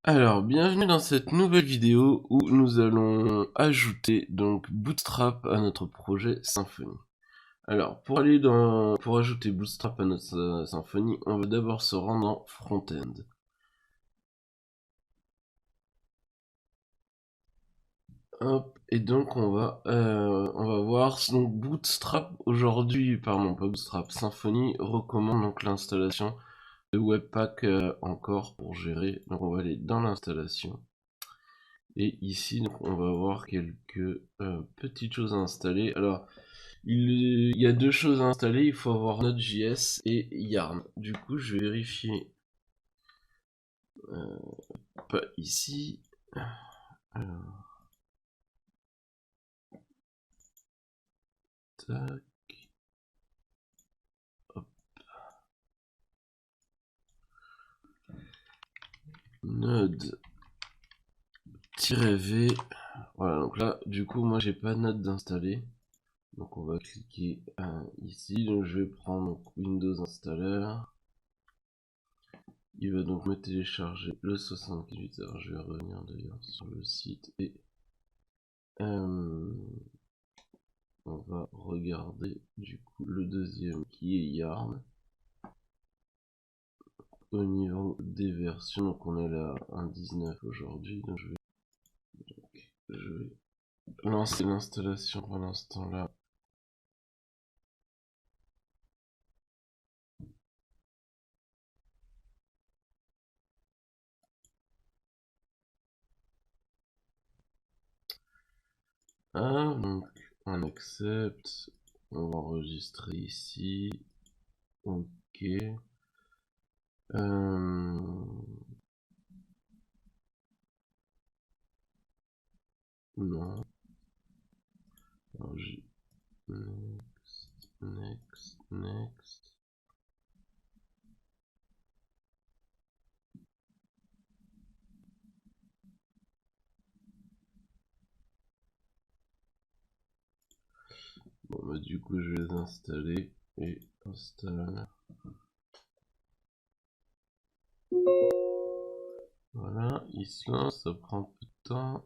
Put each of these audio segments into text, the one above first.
Alors, bienvenue dans cette nouvelle vidéo où nous allons ajouter donc Bootstrap à notre projet Symfony. Alors, pour ajouter Bootstrap à notre Symfony, on va d'abord se rendre en Front-End. Hop, et donc on va voir donc Bootstrap aujourd'hui, pardon, pas Bootstrap, Symfony recommande donc l'installation de Webpack encore pour gérer. Donc on va aller dans l'installation. Et ici, donc, on va voir quelques petites choses à installer. Alors, il y a deux choses à installer. Il faut avoir Node.js et Yarn. Du coup, je vais vérifier. Pas ici. Alors, tac. Hop. Node-v. Voilà, donc là, du coup, moi, j'ai pas Node d'installer. Donc, on va cliquer ici. Donc, je vais prendre Windows Installer. Il va donc me télécharger le 78. Alors je vais revenir d'ailleurs sur le site et on va regarder du coup le deuxième qui est Yarn. Au niveau des versions, donc on est là 1.19 aujourd'hui, donc je vais lancer l'installation pour l'instant là. Donc on accepte, on va enregistrer ici, ok. Non. Alors, next. Bon bah du coup je vais les installer et installe. Voilà, il se lance, ça prend un peu de temps.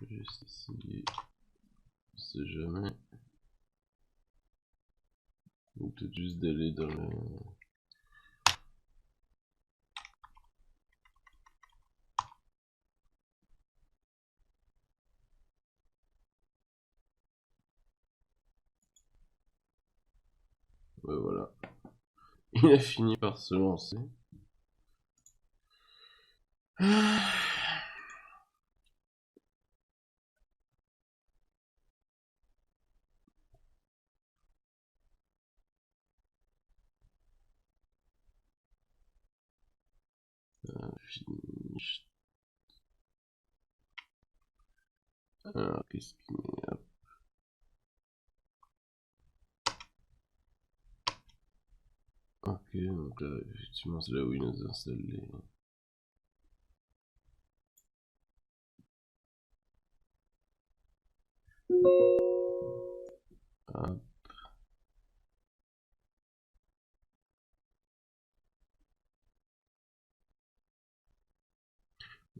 Je vais juste essayer, je sais jamais. Ou peut-être juste d'aller dans le... Ouais, voilà. Il a fini par se lancer. Finish. Alors, qu'est-ce qu'il y a? Ok, donc là, effectivement, c'est là où il nous installe les... Hop.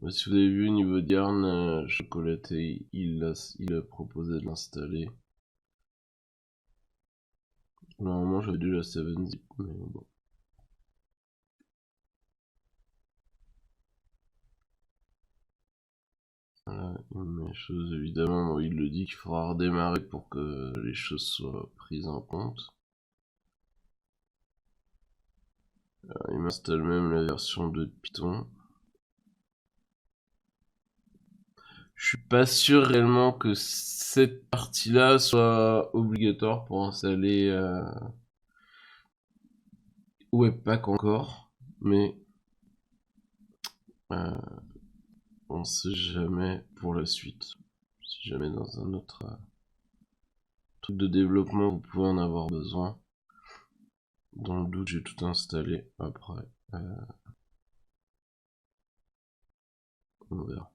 Si vous avez vu au niveau d'Yarn, Chocolaté, il a proposé de l'installer. Normalement, j'avais déjà 7zip, mais bon. Voilà, une des choses, évidemment, bon, il le dit qu'il faudra redémarrer pour que les choses soient prises en compte. Alors, il m'installe même la version de Python. Je suis pas sûr réellement que cette partie-là soit obligatoire pour installer Webpack encore, mais on sait jamais pour la suite. Si jamais dans un autre truc de développement vous pouvez en avoir besoin. Dans le doute, j'ai tout installé après. On verra.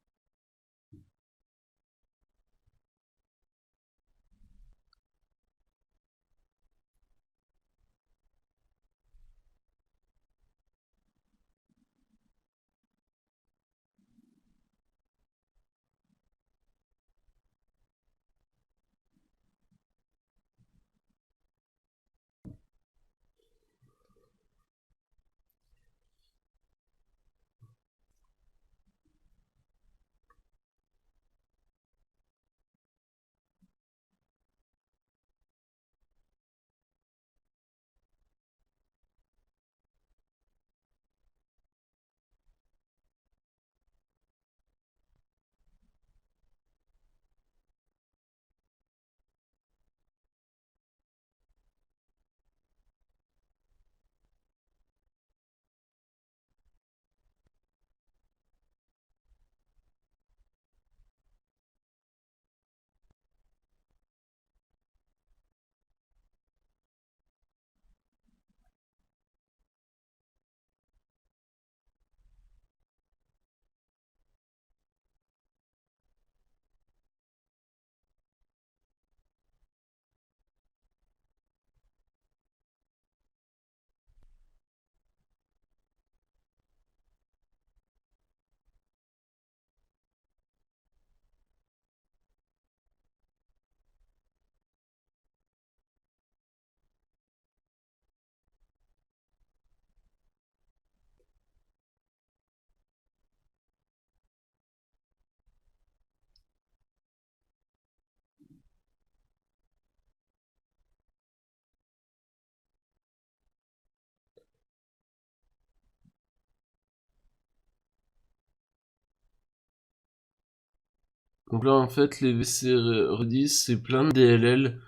Donc là, en fait, les WC Redis, c'est plein de DLL.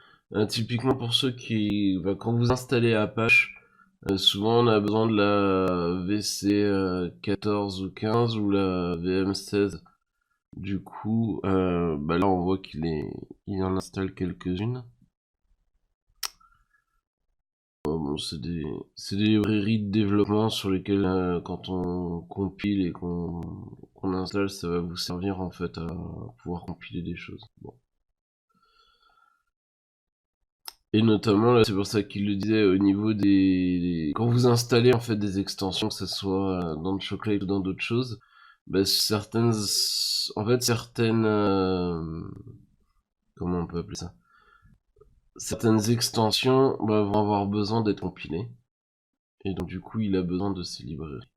Typiquement pour ceux qui, bah, quand vous installez Apache, souvent on a besoin de la VC 14 ou 15 ou la VM 16. Du coup, bah là on voit il en installe quelques-unes. Bon, c'est des librairies de développement sur lesquelles, quand on compile et qu'on installe, ça va vous servir en fait à pouvoir compiler des choses. Bon. Et notamment, là, c'est pour ça qu'il le disait au niveau quand vous installez en fait des extensions, que ce soit dans Chocolate ou dans d'autres choses, bah, certaines, comment on peut appeler ça? Certaines extensions bah, vont avoir besoin d'être compilées. Et donc, du coup, il a besoin de ces librairies.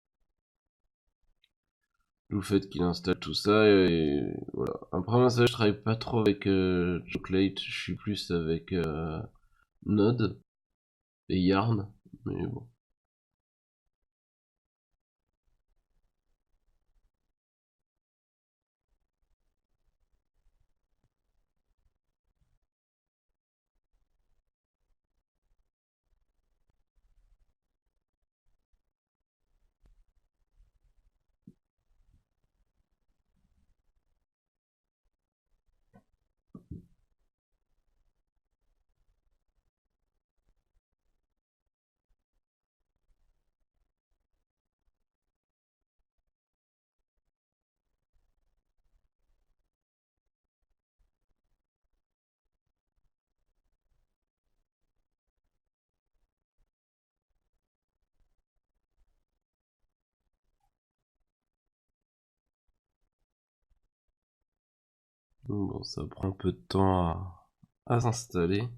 D'où le fait qu'il installe tout ça, et voilà. Après, moi, ça, je travaille pas trop avec Chocolate, je suis plus avec Node et Yarn, mais bon. Bon, ça prend un peu de temps à s'installer.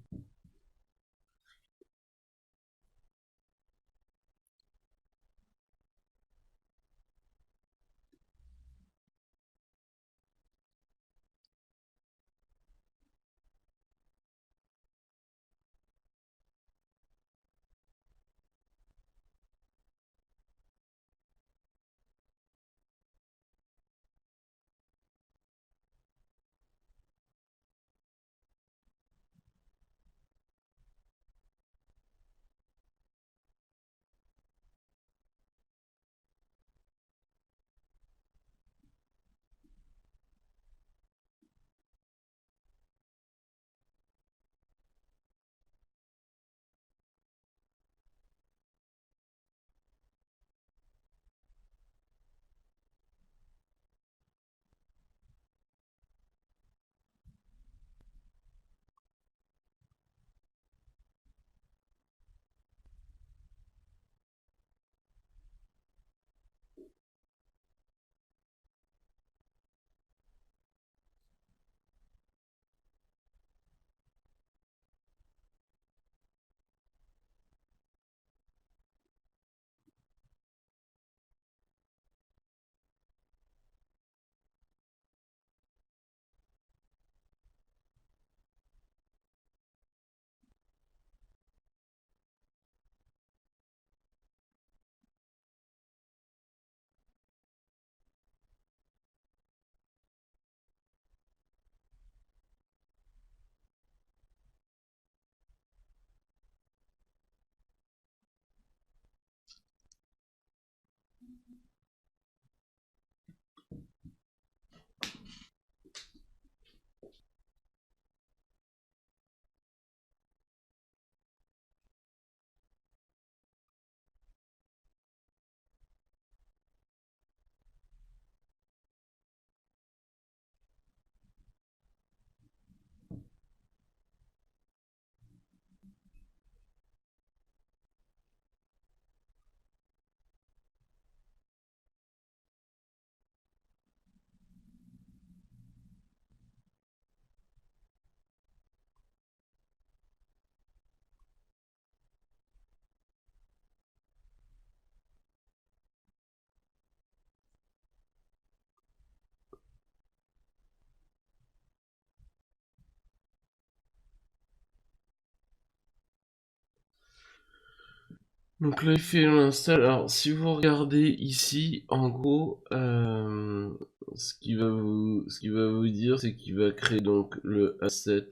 Donc là, il fait l'install. Alors, si vous regardez ici, en gros, ce qu'il va vous dire, c'est qu'il va créer donc le asset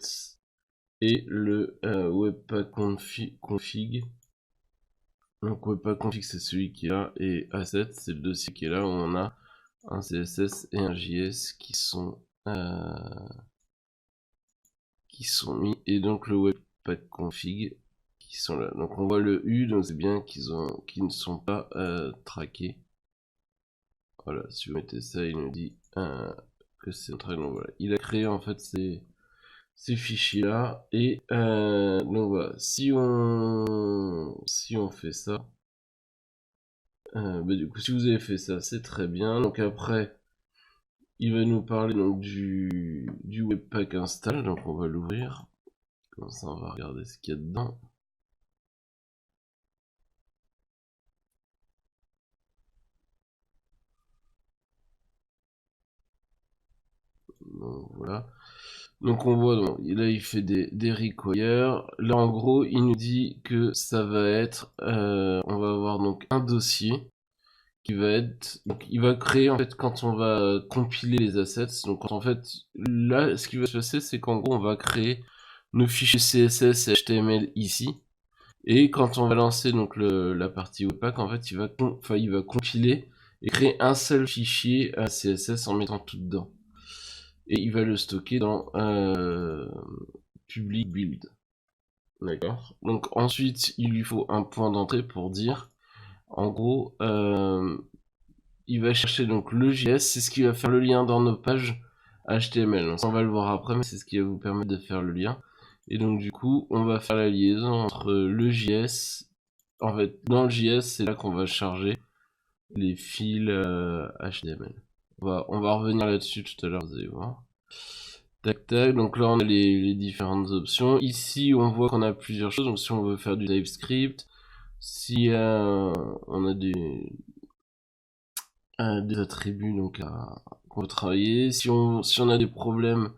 et le webpack config. Donc webpack config, c'est celui qui est là, et asset, c'est le dossier qui est là où on a un CSS et un JS qui sont mis, et donc le webpack config qui sont là. Donc on voit le U, donc c'est bien qu'ils ne sont pas traqués. Voilà, si vous mettez ça, il nous dit que c'est un track. Donc voilà, il a créé en fait ces fichiers là, et donc voilà, si on fait ça, bah du coup si vous avez fait ça, c'est très bien. Donc après, il va nous parler donc du webpack install, donc on va l'ouvrir. Comme ça, on va regarder ce qu'il y a dedans. Donc voilà. Donc on voit, donc, là il fait des requires. Là en gros, il nous dit que ça va être, on va avoir donc un dossier qui va être, donc il va créer en fait quand on va compiler les assets. Donc en fait, là ce qui va se passer, c'est qu'en gros on va créer nos fichiers CSS et HTML ici. Et quand on va lancer donc la partie Webpack, en fait, il va compiler et créer un seul fichier CSS en mettant tout dedans. Et il va le stocker dans public build. D'accord. Donc ensuite, il lui faut un point d'entrée pour dire, en gros, il va chercher donc le JS, c'est ce qui va faire le lien dans nos pages HTML. Donc, on va le voir après, mais c'est ce qui va vous permettre de faire le lien. Et donc du coup, on va faire la liaison entre le JS. En fait, dans le JS, c'est là qu'on va charger les fils HTML. On va revenir là-dessus tout à l'heure, vous allez voir. Tac tac, donc là on a les différentes options. Ici on voit qu'on a plusieurs choses, donc si on veut faire du TypeScript, si on a des attributs donc qu'on veut travailler, si on a des problèmes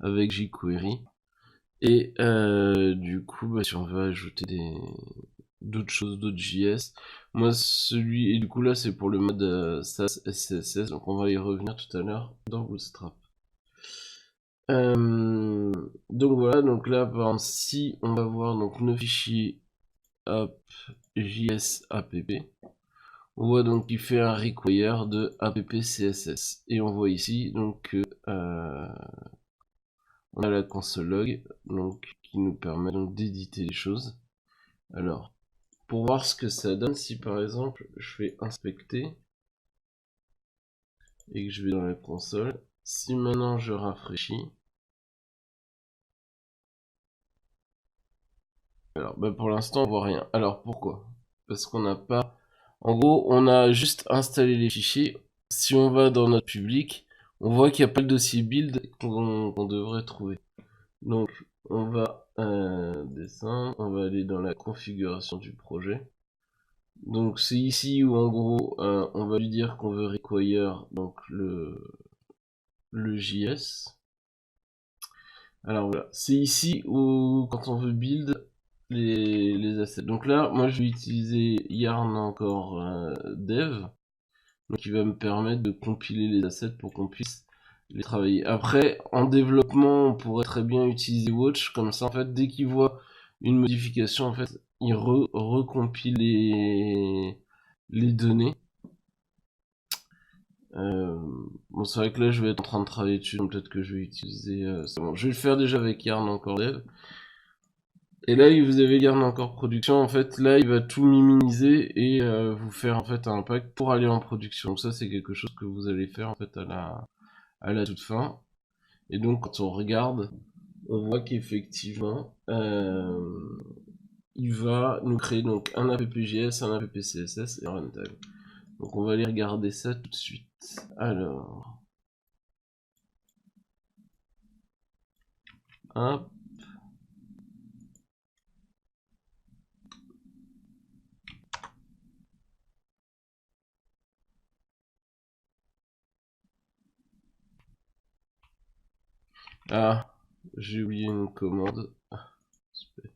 avec jQuery, et du coup bah, si on veut ajouter d'autres choses, d'autres JS, moi et du coup là c'est pour le mode SAS SCSS, donc on va y revenir tout à l'heure dans Bootstrap. Donc voilà, donc là par exemple si on va voir donc nos fichiers app jsapp, on voit donc qu'il fait un require de app-css, et on voit ici donc que on a la console log donc qui nous permet donc d'éditer les choses. Alors pour voir ce que ça donne, si par exemple je fais inspecter et que je vais dans la console, si maintenant je rafraîchis, alors bah pour l'instant on voit rien. Alors pourquoi? Parce qu'on n'a pas, en gros on a juste installé les fichiers. Si on va dans notre public, on voit qu'il n'y a pas le dossier build qu'on devrait trouver. Donc on va descendre, on va aller dans la configuration du projet. Donc c'est ici où en gros on va lui dire qu'on veut require donc le JS. Alors voilà, c'est ici où quand on veut build les assets. Donc là, moi je vais utiliser yarn encore dev, donc qui va me permettre de compiler les assets pour qu'on puisse les travailler. Après, en développement, on pourrait très bien utiliser watch, comme ça en fait, dès qu'il voit une modification, en fait, il recompile les données. Bon, c'est vrai que là je vais être en train de travailler dessus, donc peut-être que je vais utiliser. C'est bon, je vais le faire déjà avec yarn encore dev. Et là, vous avez Yarn encore production. En fait, là, il va tout minimiser et vous faire en fait un pack pour aller en production. Donc ça, c'est quelque chose que vous allez faire en fait à la toute fin. Et donc, quand on regarde, on voit qu'effectivement, il va nous créer donc un app.js, un app.css et un runtime. Donc, on va aller regarder ça tout de suite. Alors, hop. Ah, j'ai oublié une commande. Ah, super.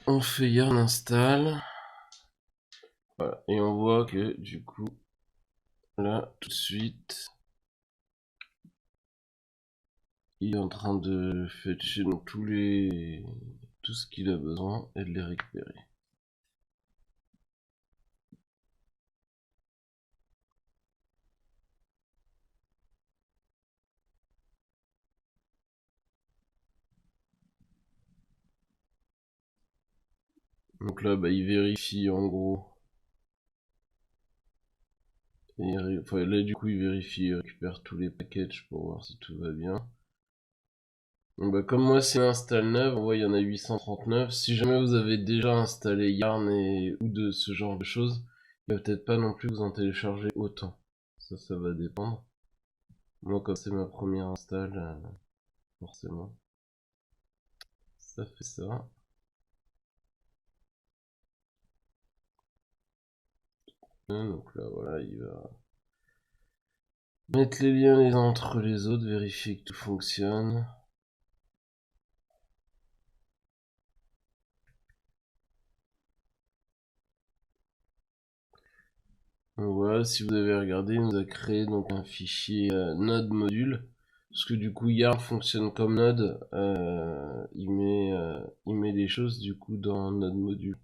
on fait yarn install. Voilà. Et on voit que du coup, là, tout de suite, il est en train de fetcher donc tout ce qu'il a besoin et de les récupérer. Donc là, bah, il vérifie en gros. Enfin, là, du coup, il vérifie, il récupère tous les packages pour voir si tout va bien. Donc, bah, comme moi, c'est une install neuve, on voit, il y en a 839. Si jamais vous avez déjà installé Yarn ou de ce genre de choses, il va peut-être pas non plus vous en télécharger autant. Ça va dépendre. Moi, comme c'est ma première install, forcément, ça fait ça. Donc là, voilà, il va mettre les liens les uns entre les autres, vérifier que tout fonctionne. Donc voilà, si vous avez regardé, il nous a créé donc un fichier node module. Parce que du coup, Yarn fonctionne comme node, il met les choses du coup dans node module.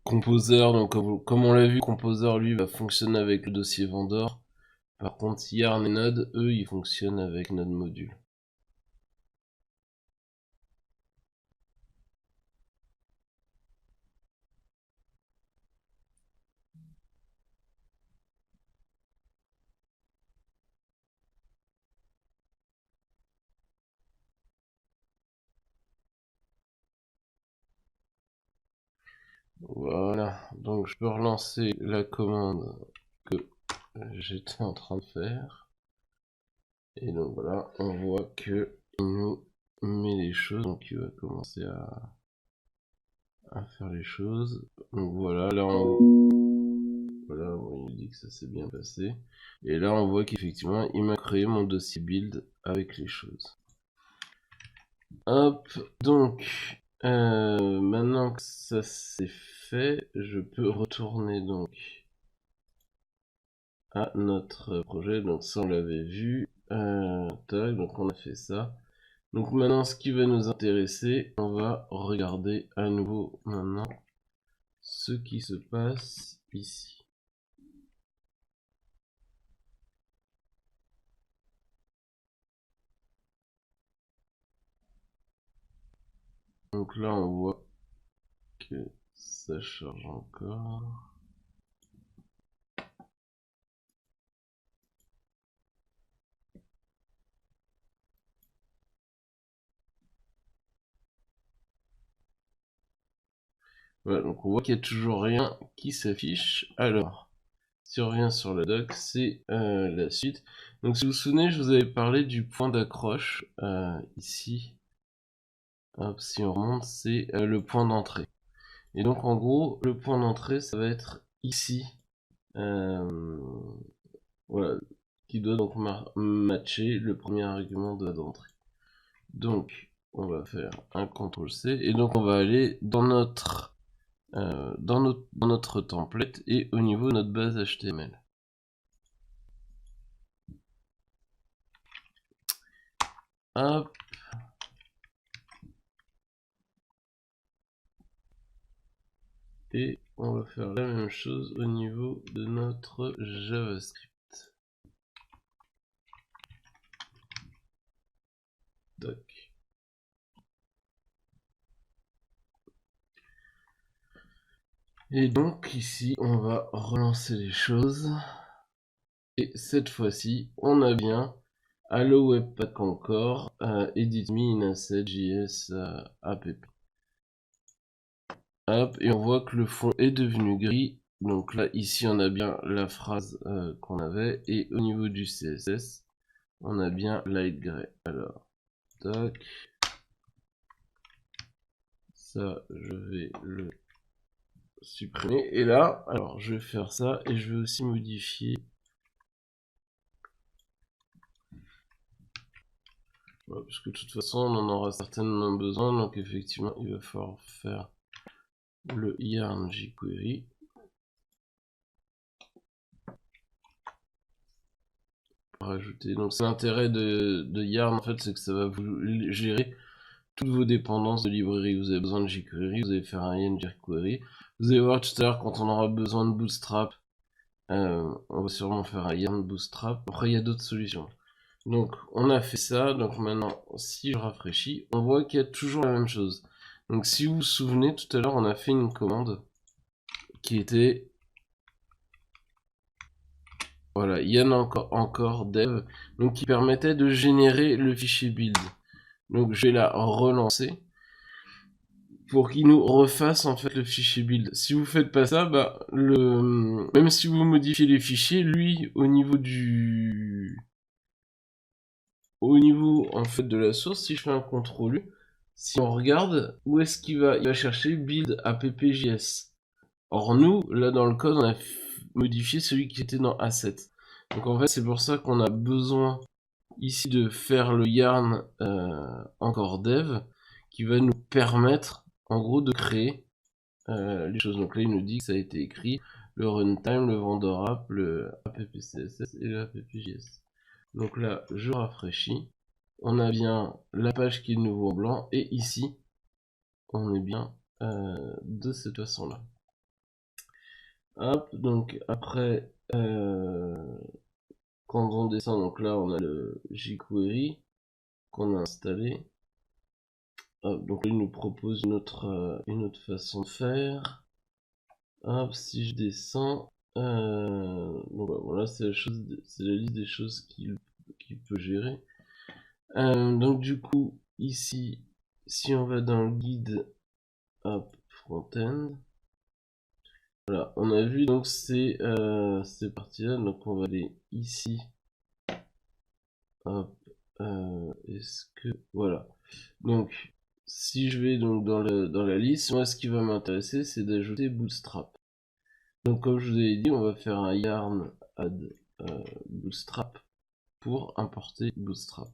Composer, donc comme on l'a vu, Composer lui va fonctionner avec le dossier vendor. Par contre, Yarn et Node, eux, ils fonctionnent avec Node Module. Voilà, donc je peux relancer la commande que j'étais en train de faire. Et donc voilà, on voit que il nous met les choses, donc il va commencer à faire les choses. Donc voilà, là voilà, bon, il dit que ça s'est bien passé. Et là on voit qu'effectivement il m'a créé mon dossier build avec les choses. Hop, donc maintenant que ça c'est fait, je peux retourner donc à notre projet. Donc ça on l'avait vu. Tac, donc on a fait ça. Donc maintenant ce qui va nous intéresser, on va regarder à nouveau maintenant ce qui se passe ici. Donc là on voit que ça charge encore. Voilà, donc on voit qu'il n'y a toujours rien qui s'affiche. Alors, si on revient sur le doc, c'est la suite. Donc si vous vous souvenez, je vous avais parlé du point d'accroche ici. Hop, si on remonte, c'est le point d'entrée. Et donc en gros, le point d'entrée, ça va être ici. Voilà, qui doit donc matcher le premier argument de d'entrée. Donc on va faire un CTRL-C et donc on va aller dans notre template et au niveau de notre base HTML. Hop. Et on va faire la même chose au niveau de notre JavaScript. Tac. Et donc ici on va relancer les choses. Et cette fois-ci on a bien Allo Webpack encore, edit me in asset.js app. Hop, et on voit que le fond est devenu gris. Donc là, ici, on a bien la phrase qu'on avait. Et au niveau du CSS, on a bien light gray. Alors, tac. Ça, je vais le supprimer. Et là, alors, je vais faire ça. Et je vais aussi modifier Ouais, parce que de toute façon, on en aura certainement besoin, donc effectivement, il va falloir faire le yarn jQuery. Rajouter. Donc, c'est l'intérêt de yarn, en fait, c'est que ça va vous gérer toutes vos dépendances de librairie. Vous avez besoin de jQuery, vous allez faire un yarn jQuery. Vous allez voir tout à l'heure, quand on aura besoin de Bootstrap, on va sûrement faire un yarn Bootstrap. Après, il y a d'autres solutions. Donc, on a fait ça. Donc, maintenant, si je rafraîchis, on voit qu'il y a toujours la même chose. Donc, si vous vous souvenez, tout à l'heure, on a fait une commande qui était... Voilà, yarn encore dev. Donc, qui permettait de générer le fichier build. Donc, je vais la relancer pour qu'il nous refasse en fait le fichier build. Si vous faites pas ça, bah même si vous modifiez les fichiers, lui au niveau en fait de la source, si je fais un CTRL U, si on regarde où est-ce qu'il va, il va chercher build appjs. Or nous, là dans le code, on a modifié celui qui était dans asset. Donc en fait, c'est pour ça qu'on a besoin ici de faire le yarn encore dev qui va nous permettre en gros de créer les choses. Donc là, il nous dit que ça a été écrit le runtime, le vendor app, le appcss et le appjs. Donc là, je rafraîchis. On a bien la page qui est de nouveau en blanc. Et ici, on est bien de cette façon-là. Hop, donc après, quand on descend, donc là, on a le jQuery qu'on a installé. Hop, donc là, il nous propose une autre façon de faire. Hop, si je descends, donc voilà, c'est la liste des choses qu'il peut gérer. Donc du coup, ici, si on va dans le guide, hop, front-end, voilà, on a vu donc ces parties-là, donc on va aller ici, hop, est-ce que, voilà, donc si je vais donc dans la liste, moi ce qui va m'intéresser, c'est d'ajouter Bootstrap. Donc comme je vous avais dit, on va faire un yarn add Bootstrap pour importer Bootstrap.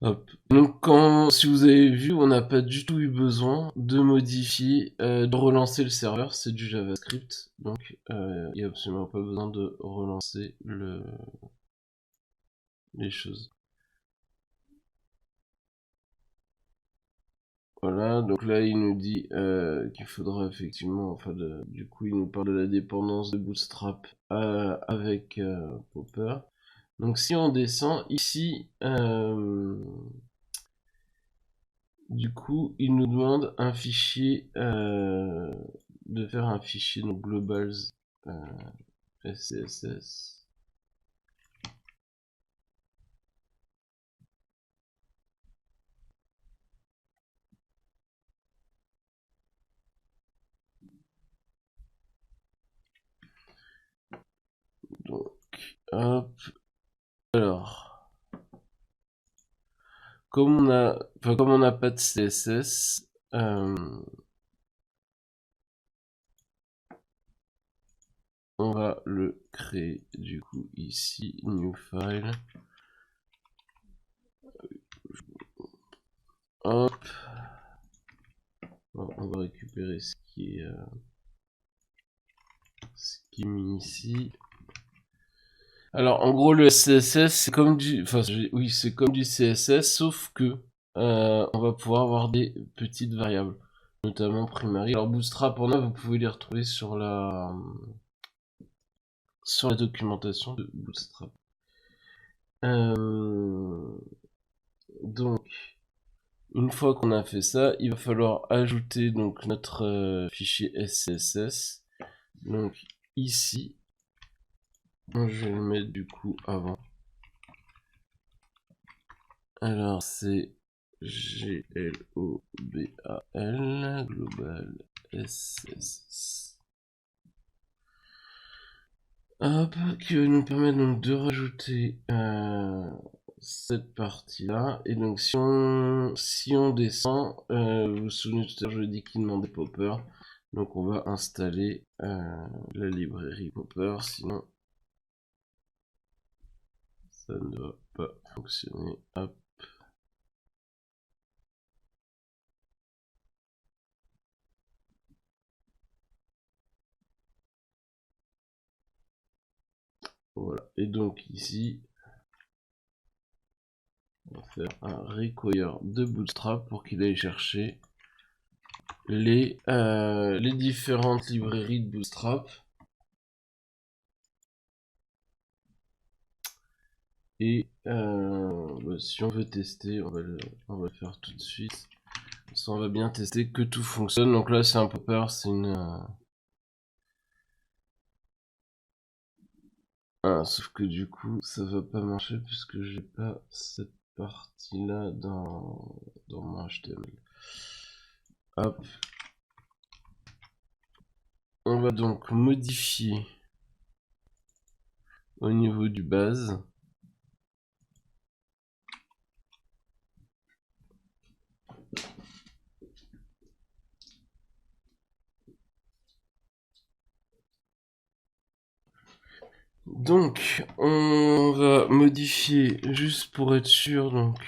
Hop. Donc si vous avez vu, on n'a pas du tout eu besoin de modifier, de relancer le serveur, c'est du JavaScript, donc il n'y a absolument pas besoin de relancer les choses. Voilà, donc là il nous dit qu'il faudra effectivement, enfin du coup il nous parle de la dépendance de Bootstrap avec Popper. Donc si on descend ici, du coup il nous demande un fichier, de faire un fichier donc globals SCSS. Donc hop, alors comme on n'a pas de CSS, on va le créer du coup ici, new file. Hop, on va récupérer ce qui est mis ici. Alors en gros le CSS c'est comme du, enfin oui c'est comme du CSS sauf que on va pouvoir avoir des petites variables, notamment primary. Alors Bootstrap en a, vous pouvez les retrouver sur la documentation de Bootstrap. Donc une fois qu'on a fait ça, il va falloir ajouter donc notre fichier SCSS. Donc ici, je vais le mettre du coup avant. Alors c'est global global SCSS. Hop, qui va nous permettre donc de rajouter cette partie là. Et donc si on descend, vous vous souvenez tout à l'heure je dis qu'il demandait Popper. Donc on va installer la librairie Popper, sinon Ça ne va pas fonctionner. Hop. Voilà. Et donc ici, on va faire un require de Bootstrap pour qu'il aille chercher les différentes librairies de Bootstrap. Et si on veut tester, on va le faire tout de suite. Ça, on va bien tester que tout fonctionne. Donc là, c'est un popper, c'est une... Ah, sauf que du coup, ça va pas marcher puisque j'ai pas cette partie-là dans mon HTML. Hop. On va donc modifier au niveau du base. Donc, on va modifier juste pour être sûr, donc.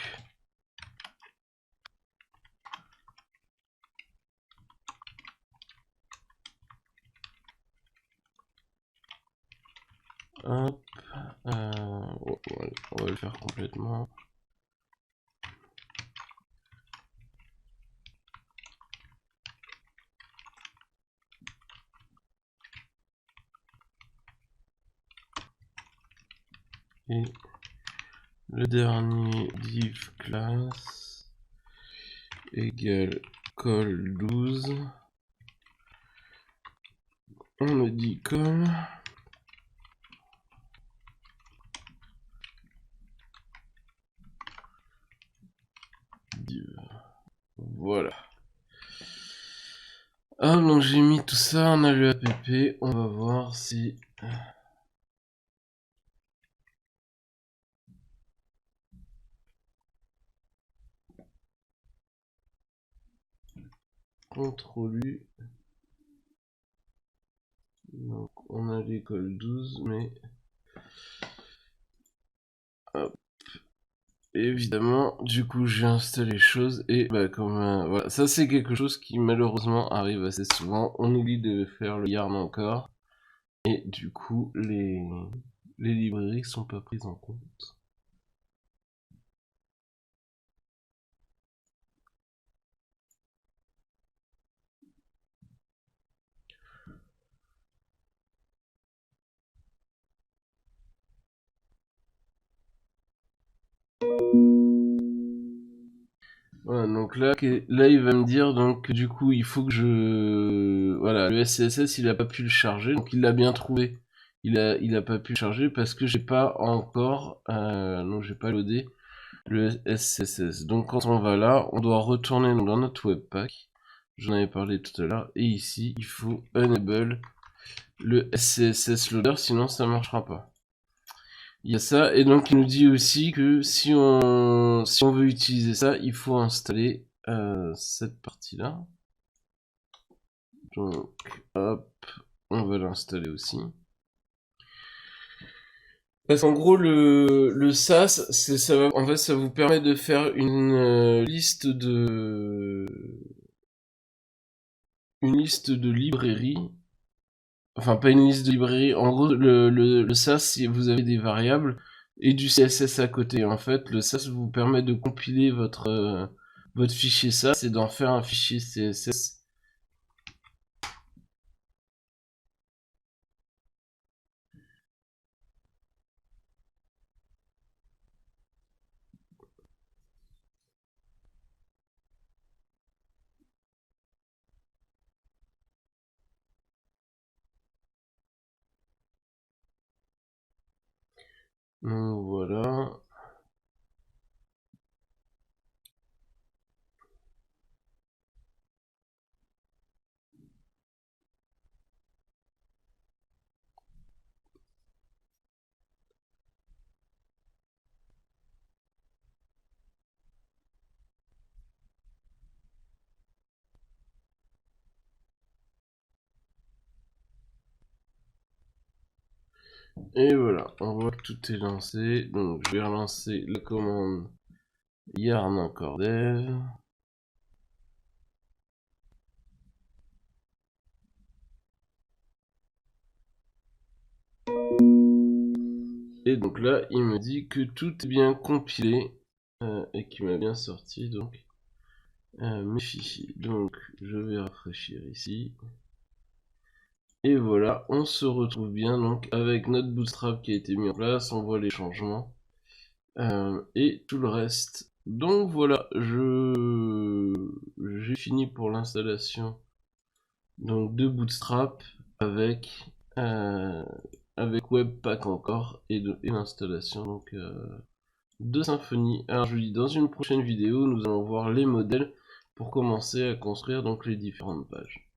Hop. On va le faire complètement. Et le dernier div class égale call 12. On me dit call. Div. Voilà. Ah, donc j'ai mis tout ça, on a le app, on va voir si... CTRL U. Donc on a l'école 12, mais... Hop. Et évidemment, du coup j'ai installé les choses et bah comme... voilà, ça c'est quelque chose qui malheureusement arrive assez souvent. On oublie de faire le yarn encore. Et du coup, les librairies sont pas prises en compte. Voilà, donc là, il va me dire donc que du coup il faut que je... Voilà, le SCSS il a pas pu le charger, donc il l'a bien trouvé. Il a pas pu le charger parce que j'ai pas encore... non, j'ai pas loadé le SCSS. Donc quand on va là, on doit retourner dans notre webpack. J'en avais parlé tout à l'heure. Et ici, il faut enable le SCSS loader, sinon ça marchera pas. Il y a ça, et donc il nous dit aussi que si on veut utiliser ça, il faut installer cette partie-là. Donc, hop, on va l'installer aussi. Parce qu'en gros, le SAS, en fait, ça vous permet de faire une liste de librairies. Enfin, pas une liste de librairies. En gros, le SAS, si vous avez des variables et du CSS à côté. En fait, le SAS vous permet de compiler votre fichier SAS et d'en faire un fichier CSS. Donc voilà. Et voilà, on voit que tout est lancé. Donc je vais relancer la commande yarn encore dev. Et donc là, il me dit que tout est bien compilé et qu'il m'a bien sorti donc mes fichiers. Donc je vais rafraîchir ici. Et voilà, on se retrouve bien donc avec notre bootstrap qui a été mis en place. On voit les changements et tout le reste. Donc voilà, j'ai fini pour l'installation donc de Bootstrap avec euh, avec Webpack encore et l'installation donc de Symfony. Alors je vous dis dans une prochaine vidéo nous allons voir les modèles pour commencer à construire donc les différentes pages.